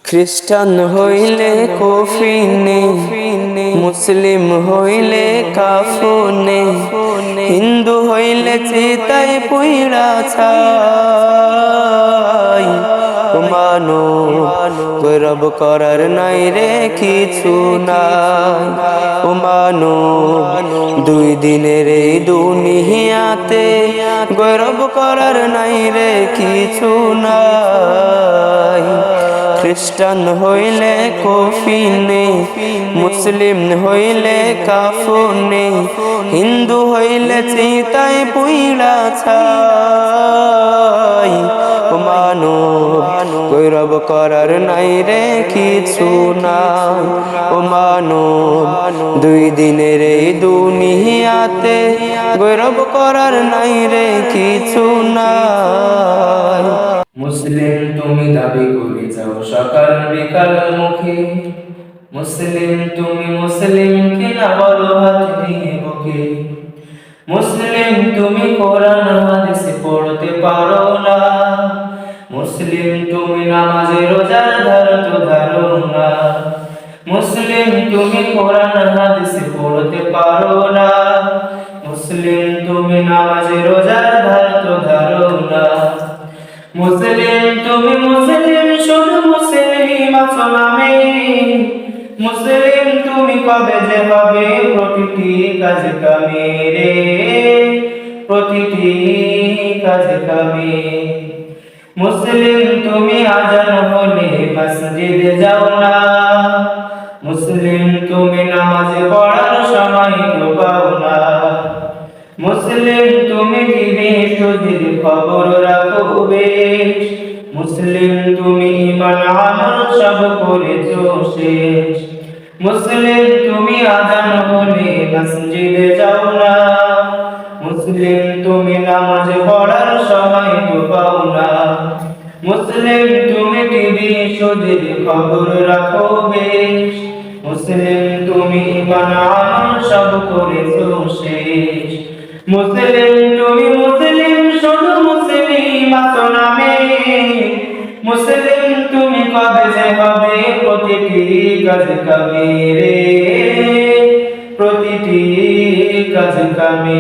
খ্রিস্টান হইলে কফিনে, মুসলিম হইলে কাফনে, হিন্দু হইলে চিতায় পুইড়া ছাই। মানো গৌরব করার নাই রে কিছু নাই। ও মানো দুই দিনের এই দুনিয়াতে গৌরব করার নাই রে কিছু নাই। খ্রিস্টান হইলে কফিনে, মুসলিম হইলে কাফনে, হিন্দু হইলে চিতায় পুইড়া ছাই। মানো গৌরব করার নাই রে কিছু নাই। ও মানো দুই দিনের এই দুনিয়াতে গৌরব করার নাই রে কিছু নাই। মুসলিম তুমি দাবি করে যাও সকাল বিকাল মুখে, মুসলিম তুমি মুসলিম কিনা বলো হাত দিয়ে বুকে। মুসলিম তুমি কোরআন হাদিস পড়তে পারো না, মুসলিম তুমি নামাজে রোজার ধার তো ধারো না। মুসলিম তুমি কোরআন হাদিস পড়তে পারো না, মুসলিম তুমি নামাজে রোজার ধার তো ধারো না। মুসলিম তুমি মুসলিম শুধু মুসলিম আছো নামে, মুসলিম তুমি কবে যে হবে প্রতিটি কাজ কামে রে, প্রতিটি কাজ কামে। মুসলিম তুমি আজান হলে মসজিদে যাও না, মুসলিম তুমি নামাজ পড়ার সময় তো পাও না। মুসলিম তুমি টিভি সুদির খবর রাখো বেশ, মুসলিম তুমি ঈমান আমল সব করেছো শেষ। মুসলিম তুমি আজান হলে মসজিদে যাও না, মুসলিম তুমি নামাজ পড়ার সময় তো পাও না। মুসলিম তুমি টিভি সুদির খবর রাখো বেশ, মুসলিম তুমি ঈমান আমল সব করেছো শেষ। মুসলিম তুমি মুসলিম শুধু মুসলিম আছো নামে, মুসলিম তুমি কবে যে হবে প্রতিটি কাজ কামে রে, প্রতিটি কাজ কামে।